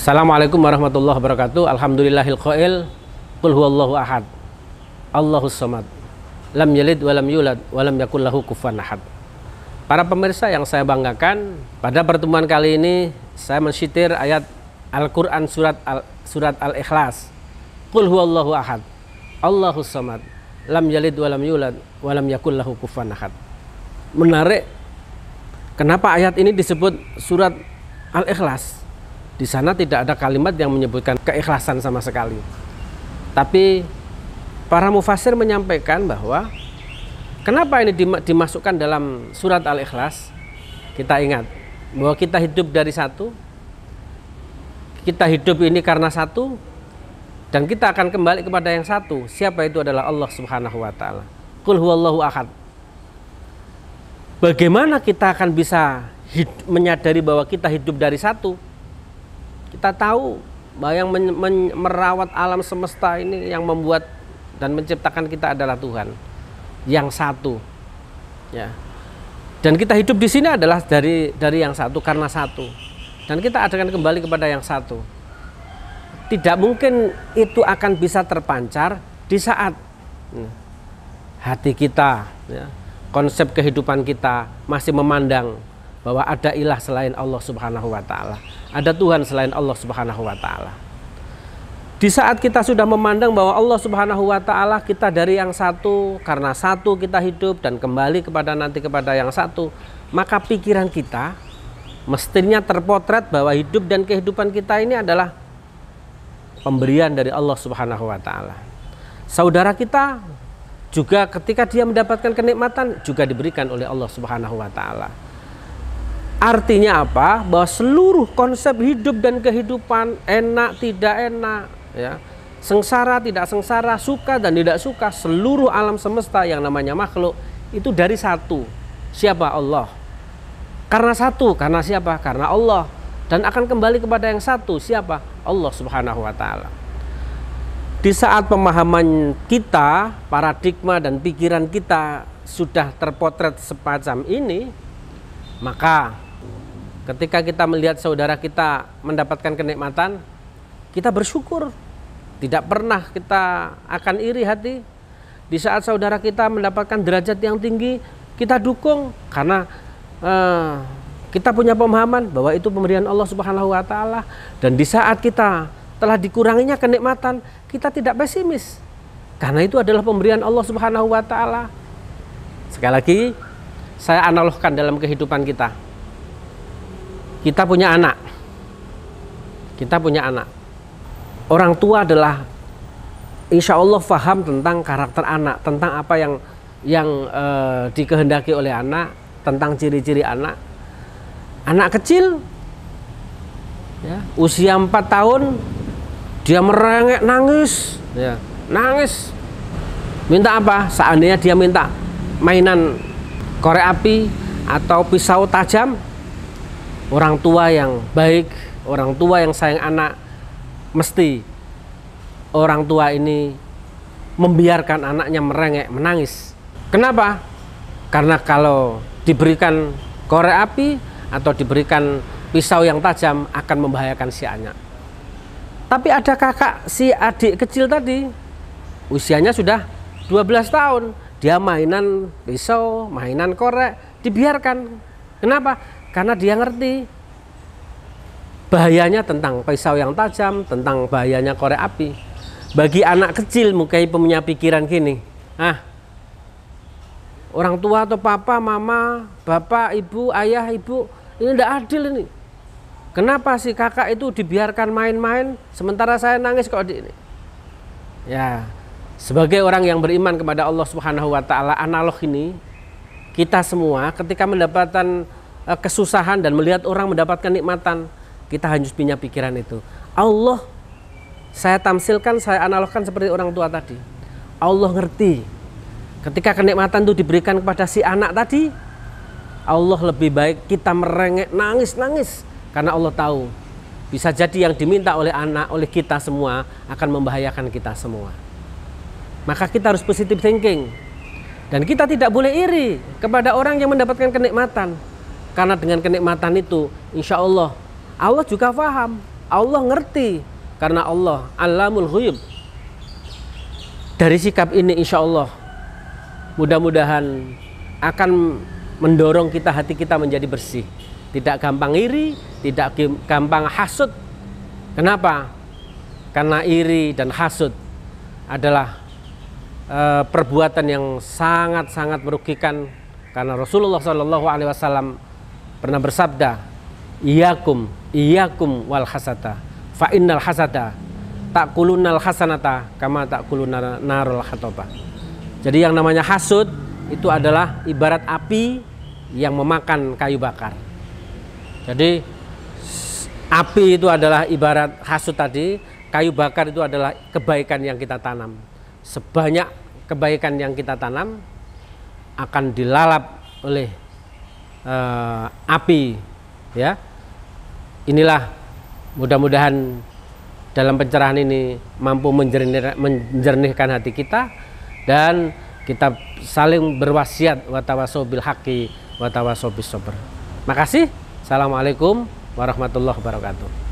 Assalamualaikum warahmatullahi wabarakatuh. Alhamdulillahil qail qul huwallahu ahad Allahus samad lam yalid walam yulad walam yakul lahu kufuwan ahad. Para pemirsa yang saya banggakan, pada pertemuan kali ini saya mensyitir ayat Al-Qur'an surat Al-Ikhlas. Qul huwallahu ahad Allahus samad lam yalid walam yulad walam yakul lahu kufuwan ahad. Menarik, kenapa ayat ini disebut surat Al-Ikhlas? Di sana tidak ada kalimat yang menyebutkan keikhlasan sama sekali. Tapi para mufasir menyampaikan bahwa kenapa ini dimasukkan dalam surat Al-Ikhlas? Kita ingat bahwa kita hidup dari satu, kita hidup ini karena satu, dan kita akan kembali kepada yang satu. Siapa itu? Adalah Allah Subhanahu wa Ta'ala. Qul huwallahu ahad. Bagaimana kita akan bisa menyadari bahwa kita hidup dari satu? Kita tahu bahwa yang merawat alam semesta ini, yang membuat dan menciptakan kita adalah Tuhan yang satu, ya. Dan kita hidup di sini adalah dari yang satu, karena satu. Dan kita akan kembali kepada yang satu. Tidak mungkin itu akan bisa terpancar di saat hati kita, ya, konsep kehidupan kita masih memandang bahwa ada ilah selain Allah Subhanahu wa Ta'ala, ada Tuhan selain Allah Subhanahu wa Ta'ala. Di saat kita sudah memandang bahwa Allah Subhanahu wa Ta'ala, kita dari yang satu, karena satu kita hidup dan kembali kepada yang satu, maka pikiran kita mestinya terpotret bahwa hidup dan kehidupan kita ini adalah pemberian dari Allah Subhanahu wa Ta'ala. Saudara kita juga ketika dia mendapatkan kenikmatan juga diberikan oleh Allah Subhanahu wa Ta'ala. Artinya apa? Bahwa seluruh konsep hidup dan kehidupan, enak tidak enak, ya, sengsara tidak sengsara, suka dan tidak suka, seluruh alam semesta yang namanya makhluk itu dari satu. Siapa? Allah. Karena satu, karena siapa? Karena Allah. Dan akan kembali kepada yang satu. Siapa? Allah Subhanahu wa Ta'ala. Di saat pemahaman kita, paradigma dan pikiran kita sudah terpotret semacam ini, maka ketika kita melihat saudara kita mendapatkan kenikmatan, kita bersyukur. Tidak pernah kita akan iri hati. Di saat saudara kita mendapatkan derajat yang tinggi, kita dukung karena kita punya pemahaman bahwa itu pemberian Allah Subhanahu wa Ta'ala. Dan di saat kita telah dikuranginya kenikmatan, kita tidak pesimis karena itu adalah pemberian Allah Subhanahu wa Ta'ala. Sekali lagi saya analogkan dalam kehidupan kita. Kita punya anak. Kita punya anak. Orang tua adalah insya Allah paham tentang karakter anak, tentang apa yang dikehendaki oleh anak, tentang ciri-ciri anak. Anak kecil, ya, usia 4 tahun, dia merengek, nangis, ya, nangis. Minta apa? Seandainya dia minta mainan korek api atau pisau tajam, orang tua yang baik, orang tua yang sayang anak, mesti orang tua ini membiarkan anaknya merengek, menangis. Kenapa? Karena kalau diberikan korek api atau diberikan pisau yang tajam akan membahayakan si anak. Tapi ada kakak si adik kecil tadi, usianya sudah 12 tahun. Dia mainan pisau, mainan korek, dibiarkan. Kenapa? Karena dia ngerti bahayanya tentang pisau yang tajam, tentang bahayanya korek api. Bagi anak kecil mungkin punya pikiran gini, orang tua atau papa, mama, bapak, ibu, ayah, ibu, ini tidak adil ini. Kenapa sih kakak itu dibiarkan main-main sementara saya nangis kok di ini? Ya, sebagai orang yang beriman kepada Allah Subhanahu wa Ta'ala, analog ini kita semua ketika mendapatkan kesusahan dan melihat orang mendapatkan nikmatan, kita harus punya pikiran itu. Allah, saya tamsilkan, saya analogkan seperti orang tua tadi. Allah ngerti ketika kenikmatan itu diberikan kepada si anak tadi, Allah lebih baik kita merengek, nangis karena Allah tahu bisa jadi yang diminta oleh anak, oleh kita semua akan membahayakan kita semua. Maka kita harus positive thinking. Dan kita tidak boleh iri kepada orang yang mendapatkan kenikmatan. Karena dengan kenikmatan itu, insya Allah, Allah juga paham Allah ngerti karena Allah Allamul Ghuyub. Dari sikap ini insya Allah mudah-mudahan akan mendorong kita, hati kita menjadi bersih, tidak gampang iri, tidak gampang hasud. Kenapa? Karena iri dan hasud adalah perbuatan yang sangat-sangat merugikan, karena Rasulullah SAW pernah bersabda, Iyakum wal hasada, fa innal hasada ta'kulunal hasanata kama ta'kuluna narul hataba. Jadi yang namanya hasud itu adalah ibarat api yang memakan kayu bakar. Jadi api itu adalah ibarat hasud tadi, kayu bakar itu adalah kebaikan yang kita tanam. Sebanyak kebaikan yang kita tanam akan dilalap oleh api, ya. Inilah mudah-mudahan dalam pencerahan ini mampu menjernihkan hati kita, dan kita saling berwasiat watawasau bil haqqi watawasau bis sabr. Makasih. Assalamualaikum warahmatullahi wabarakatuh.